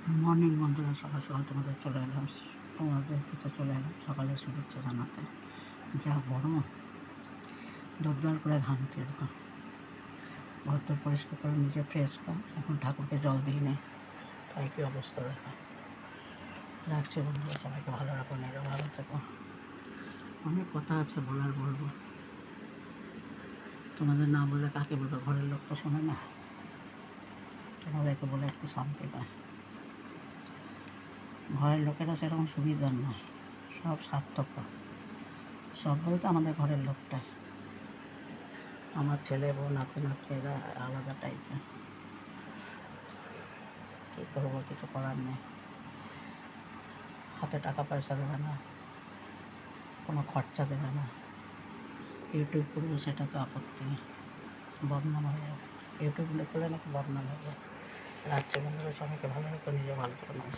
Morning বন্ধুরা, সকাল সকাল তোমাদের কাছে চলে এলাম সকালে শুভেচ্ছা জানাতে। যা গরম, দরদর করে ঘামছে। দেখো, ঘর তো পরিষ্কার করে নিজে ফ্রেশ কর, এখন ঠাকুরকে জল দিই নেই, তাই কি অবস্থা দেখো। রাখছি বন্ধুরা, সবাইকে ভালো রাখো, নিজে ভালো থেকো। অনেক কথা আছে বলার, বলবো। তোমাদের না বললে কাকে বলবো? ঘরের লোক তো শোনে না, তোমাদেরকে বলে একটু শান্তি পায়। ঘরের লোকেরা সেরকম সুবিধার নয়, সব স্বার্থপর। সব বলতে আমাদের ঘরের লোকটাই, আমার ছেলে বউ নাতি নাতনিরা আলাদা টাইপের। কী করবো, কিছু করার নেই। হাতে টাকা পয়সা দেবে না, কোনো খরচা দেবে না। ইউটিউব করবো, সেটা তো আপত্তি, বদনাম হয়ে যাবে। ইউটিউব করলে নাকি বদনাম হয়ে যায়। রাখছে বন্ধুরা, সবাইকে ভালো রেখো, নিজে ভালো থেকো। নমস্কার।